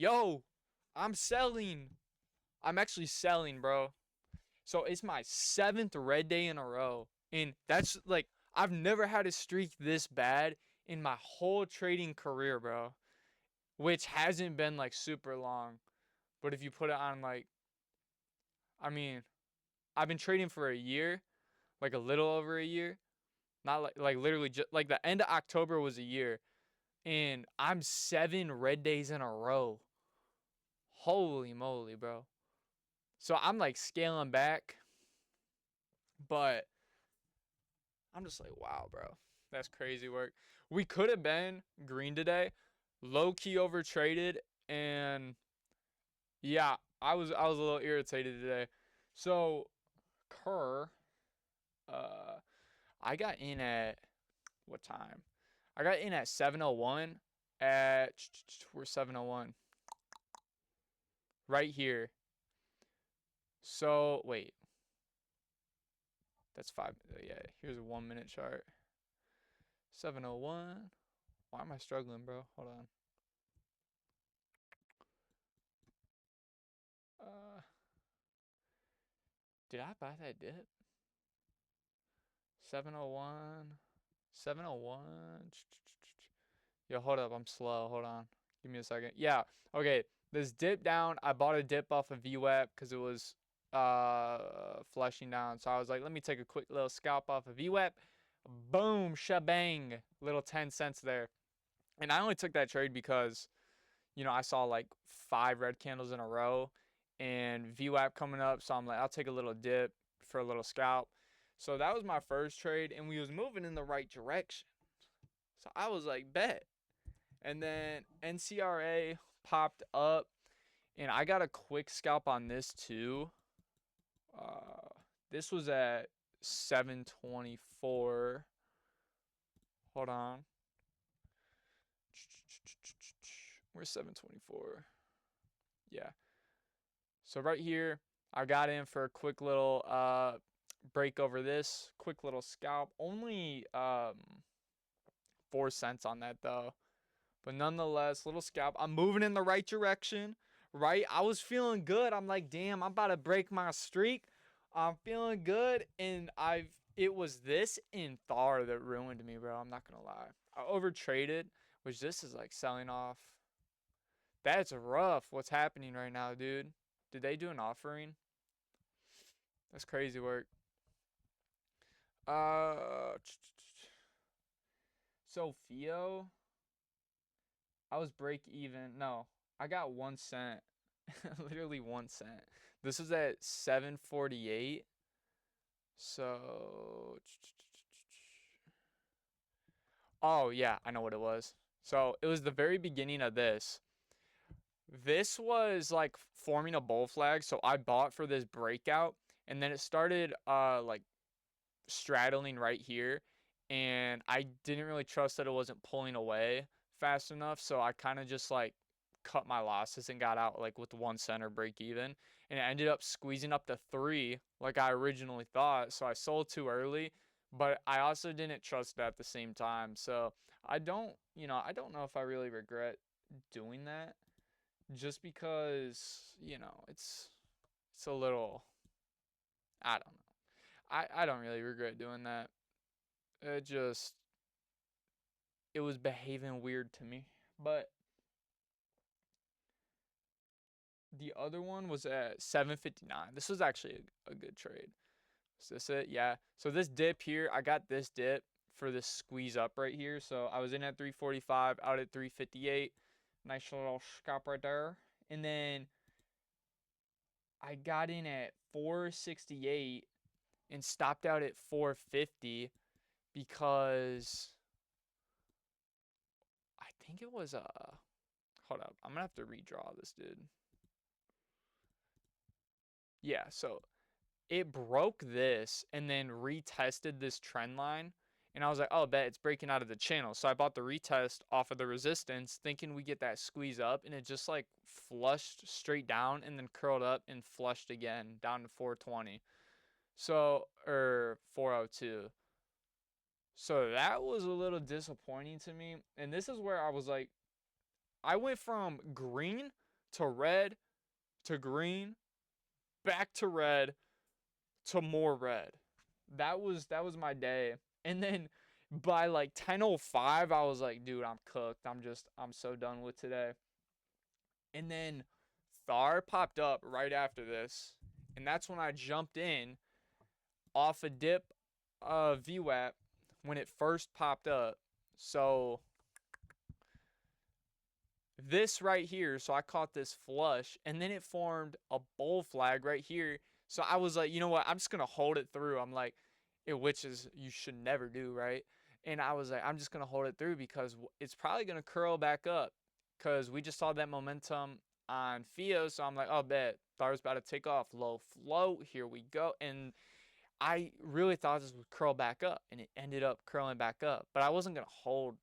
Yo, I'm selling. I'm actually selling, bro. So it's my seventh red day in a row. And that's like, I've never had a streak this bad in my whole trading career, bro. Which hasn't been like super long. But if you put it on like, I mean, I've been trading for a year, like a little over a year. Not like literally just like the end of October was a year. And I'm 7 red days in a row. Holy moly, bro. So I'm like scaling back, but I'm just like, wow, bro. That's crazy work. We could have been green today, low key over traded, and yeah, I was a little irritated today. So Kerr, uh, I got in at what time? I got in at 7:01 at we're 7:01 right here. So wait, that's five. Yeah, here's a 1 minute chart. 7:01. Why am I struggling, bro? Hold on. Uh, did I buy that dip? 7:01. 7:01. Yo, hold up. I'm slow. Hold on. Give me a second. Yeah. Okay. This dip down. I bought a dip off of VWAP because it was flushing down. So I was like, let me take a quick little scalp off of VWAP. Boom, shebang. Little 10 cents there. And I only took that trade because, I saw like 5 red candles in a row and VWAP coming up. So I'm like, I'll take a little dip for a little scalp. So that was my first trade, and we was moving in the right direction. So I was like, bet. And then NCRA popped up, and I got a quick scalp on this too. Uh, this was at 724. Hold on. Where's 724? Yeah. So right here, I got in for a quick little break over this. Quick little scalp. Only 4 cents on that though. But nonetheless, little scalp. I'm moving in the right direction, right? I was feeling good. I'm like, damn, I'm about to break my streak. I'm feeling good, and it was this in Thar that ruined me, bro. I'm not gonna lie. I overtraded, which this is like selling off. That's rough. What's happening right now, dude? Did they do an offering? That's crazy work. Uh, so PHIO, I was break even. No, I got 1 cent. Literally 1 cent. This was at 748. So, oh yeah, I know what it was. So it was the very beginning of this. This was like forming a bull flag, so I bought for this breakout, and then it started like straddling right here, and I didn't really trust that it wasn't pulling away fast enough, so I kind of just like cut my losses and got out like with 1 cent or break even, and it ended up squeezing up to 3 like I originally thought, so I sold too early, but I also didn't trust it at the same time, so I don't know if I really regret doing that just because, it's a little, I don't know. I don't really regret doing that. It just it was behaving weird to me. But the other one was at 759. This was actually a good trade. Is this it? Yeah. So this dip here, I got this dip for this squeeze up right here. So I was in at 345, out at 358. Nice little scalp right there. And then I got in at 468 and stopped out at 450 because I think it was hold up. I'm gonna have to redraw this, dude. Yeah, so it broke this and then retested this trend line. And I was like, oh, bet it's breaking out of the channel. So I bought the retest off of the resistance, thinking we get that squeeze up. And it just like flushed straight down and then curled up and flushed again down to 420. So, or 402. So that was a little disappointing to me. And this is where I was like, I went from green to red to green, back to red to more red. That was my day. And then by like 10:05 I was like, dude, I'm cooked. I'm so done with today. And then Thar popped up right after this, and that's when I jumped in off a dip VWAP when it first popped up. So this right here, so I caught this flush, and then it formed a bull flag right here. So I was like, you know what? I'm just gonna hold it through. I'm like, which is you should never do, right? And I was like, I'm just gonna hold it through because it's probably gonna curl back up, because we just saw that momentum on PHIO. So I'm like, oh, bet Thar's about to take off. Low float, here we go. And I really thought this would curl back up, and it ended up curling back up. But I wasn't gonna hold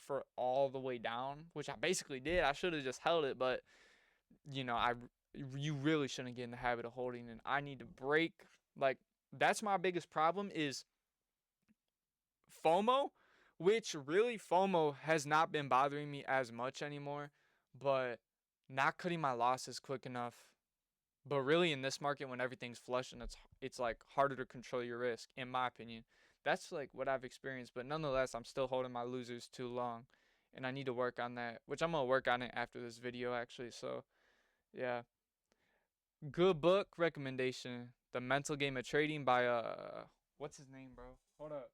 for all the way down, which I basically did. I should have just held it, but you really shouldn't get in the habit of holding, and I need to break. Like, that's my biggest problem is FOMO, which really FOMO has not been bothering me as much anymore, but not cutting my losses quick enough. But really, in this market, when everything's flush and it's like harder to control your risk, in my opinion. That's like what I've experienced. But nonetheless, I'm still holding my losers too long, and I need to work on that. Which I'm gonna work on it after this video, actually. So, yeah. Good book recommendation: The Mental Game of Trading by what's his name, bro? Hold up,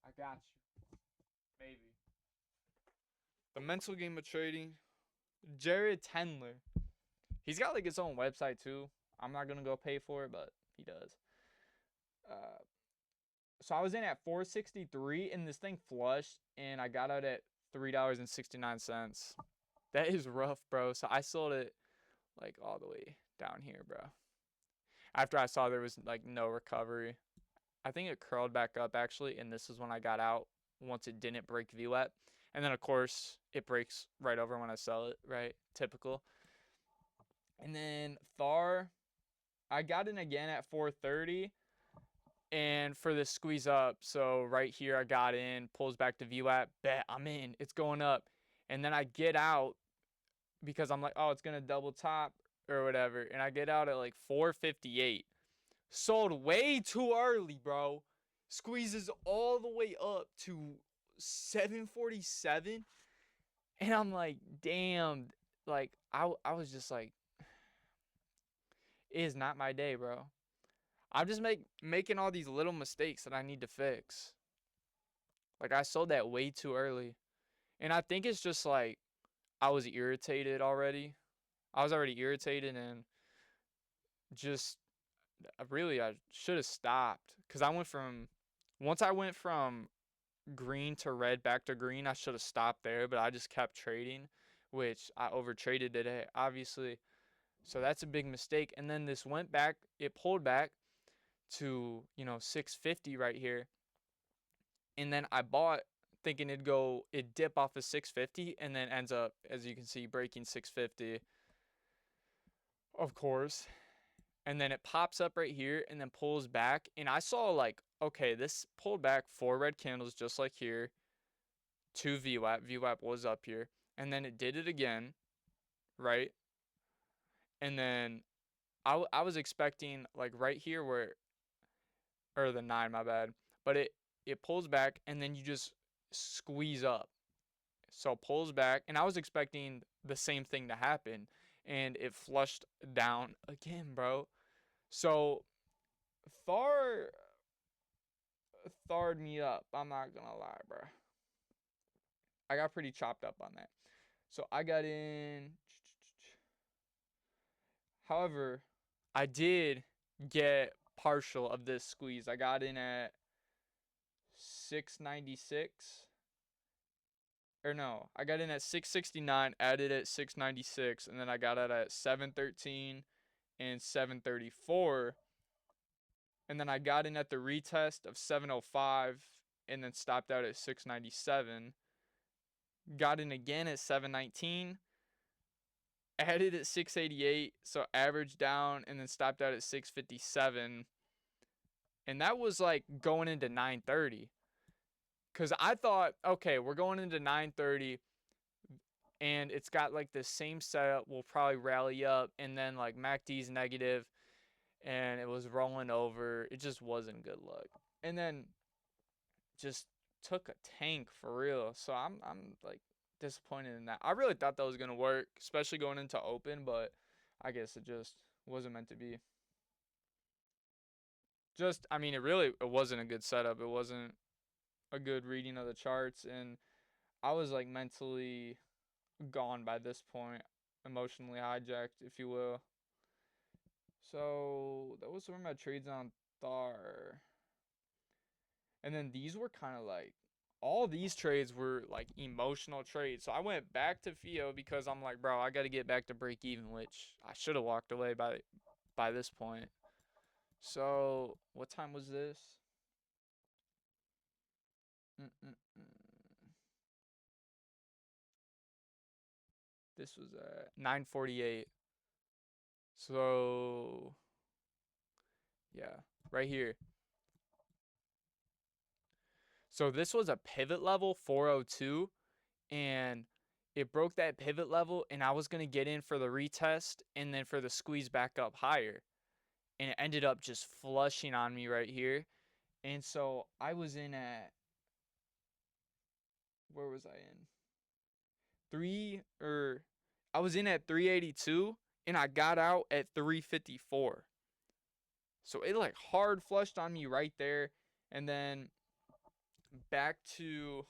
I got you. Maybe The Mental Game of Trading. Jared Tendler. He's got like his own website too. I'm not gonna go pay for it, but he does. Uh, so I was in at 463, and this thing flushed, and I got out at $3.69. That is rough, bro. So I sold it like all the way down here, bro. After I saw there was like no recovery, I think it curled back up actually, and this is when I got out once it didn't break VWAP. And then of course it breaks right over when I sell it, right? Typical. And then Thar, I got in again at 430, and for this squeeze up, so right here I got in, pulls back to VWAP, bet I'm in, it's going up. And then I get out because I'm like, oh, it's gonna double top or whatever, and I get out at like 458. Sold way too early, bro. Squeezes all the way up to 747, and I'm like, damn. Like I was just like, it is not my day, bro. I'm just making all these little mistakes that I need to fix. Like, I sold that way too early, and I think it's just like I was irritated already. I was already irritated, and just really I should have stopped, because once I went from green to red back to green, I should have stopped there, but I just kept trading, which I overtraded today, obviously. So that's a big mistake. And then this went back, it pulled back to, 650 right here. And then I bought thinking it'd dip off of 650, and then ends up, as you can see, breaking 650, of course. And then it pops up right here and then pulls back. And I saw like, okay, this pulled back 4 red candles just like here. 2 VWAP. VWAP was up here. And then it did it again, right? And then I was expecting like right here or the 9, my bad. But it pulls back, and then you just squeeze up. So pulls back, and I was expecting the same thing to happen, and it flushed down again, bro. So Thar tharred me up. I'm not gonna lie, bro. I got pretty chopped up on that. So I got in. However, I did get partial of this squeeze. I got in at 696. Or no, I got in at 669, added at 696, and then I got out at 713 and 734. And then I got in at the retest of 705, and then stopped out at 697. Got in again at 719, added at 688, so averaged down, and then stopped out at 657. And that was like going into 930. Because I thought, okay, we're going into 930. and it's got like the same setup. Will probably rally up, and then like MACD's negative, and it was rolling over. It just wasn't good luck. And then just took a tank for real. So I'm like disappointed in that. I really thought that was gonna work, especially going into open, but I guess it just wasn't meant to be. Just I mean, it wasn't a good setup. It wasn't a good reading of the charts, and I was like mentally gone by this point, emotionally hijacked, if you will. So that was some of my trades on THAR. And then these were kind of like all these trades were like emotional trades. So I went back to PHIO because I'm like, bro, I got to get back to break even, which I should have walked away by this point. So what time was this? Mm-mm-mm. This was at 9:48. So yeah, right here. So this was a pivot level 402, and it broke that pivot level, and I was going to get in for the retest and then for the squeeze back up higher, and it ended up just flushing on me right here. And so I was in at, where was I in? Three, or I was in at 382 and I got out at 354. So it like hard flushed on me right there. And then back to,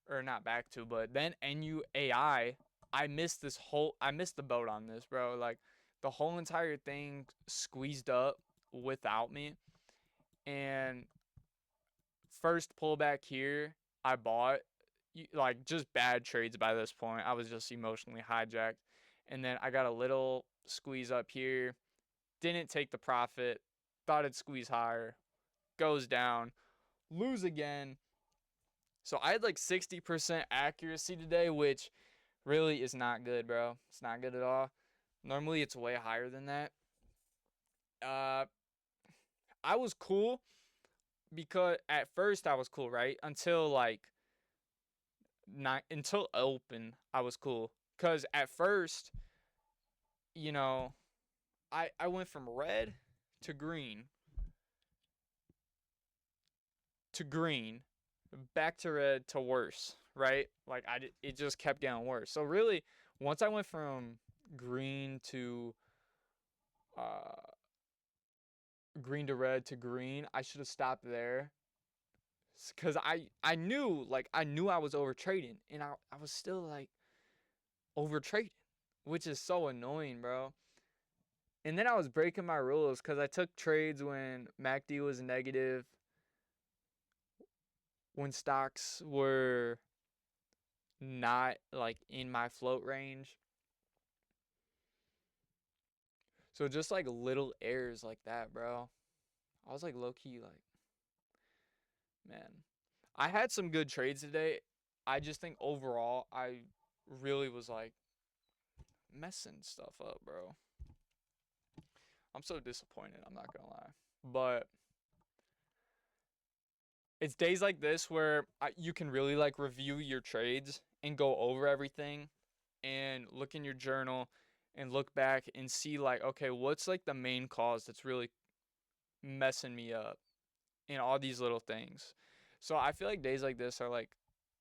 or not back to, but then NUAI, I missed the boat on this, bro. Like the whole entire thing squeezed up without me. And first pullback here, I bought, like just bad trades by this point. I was just emotionally hijacked. And then I got a little squeeze up here, didn't take the profit, thought it'd squeeze higher, goes down, lose again. So I had like 60% accuracy today, which really is not good, bro. It's not good at all. Normally it's way higher than that. Uh, I was cool because at first I was cool, right? Until like not until open, I was cool. Cause at first, you know, I went from red to green to green, back to red to worse, right? Like it just kept getting worse. So really, once I went from green to uh green to red to green, I should have stopped there. Cause I knew I was over trading, and I was still like over trading, which is so annoying, bro. And then I was breaking my rules because I took trades when MACD was negative, when stocks were not like in my float range. So just like little errors like that, bro. I was like low key like, man. I had some good trades today. I just think overall I really was like messing stuff up, bro. I'm so disappointed, I'm not gonna lie. But it's days like this where you can really like review your trades and go over everything and look in your journal and look back and see like, okay, what's like the main cause that's really messing me up in all these little things. So I feel like days like this are like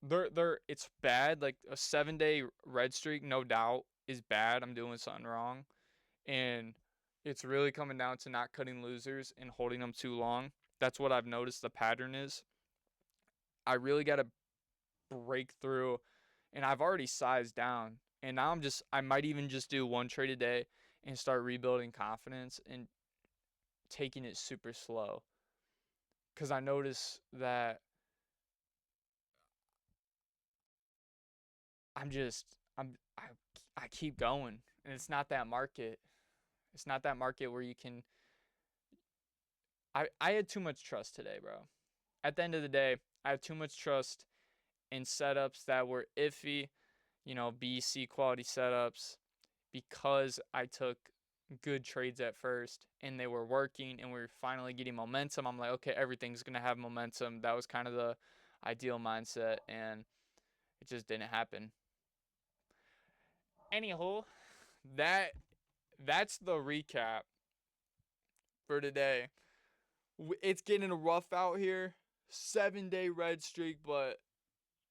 they're it's bad. Like a 7 day red streak, no doubt, is bad. I'm doing something wrong. And it's really coming down to not cutting losers and holding them too long. That's what I've noticed the pattern is. I really got to break through, and I've already sized down. And now I might even just do one trade a day and start rebuilding confidence and taking it super slow. Cuz I notice that I'm just I keep going, and it's not that market. It's not that market where you can I had too much trust today, bro. At the end of the day, I have too much trust in setups that were iffy, B, C quality setups, because I took good trades at first and they were working and we were finally getting momentum. I'm like, okay, everything's going to have momentum. That was kind of the ideal mindset, and it just didn't happen. Anywho, that's the recap for today. It's getting rough out here. 7-day red streak, but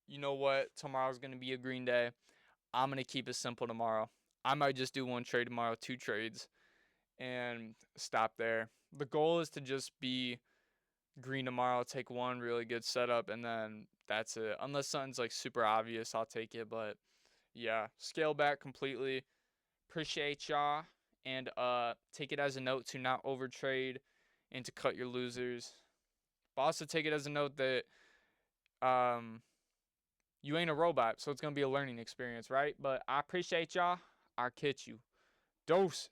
you know what? Tomorrow's going to be a green day. I'm going to keep it simple tomorrow. I might just do 1 trade tomorrow, 2 trades, and stop there. The goal is to just be green tomorrow, take 1 really good setup, and then that's it. Unless something's like super obvious, I'll take it. But yeah, scale back completely. Appreciate y'all, and take it as a note to not overtrade and to cut your losers. But also take it as a note that um you ain't a robot, so it's gonna be a learning experience, right? But I appreciate y'all. I'll catch you. Doses.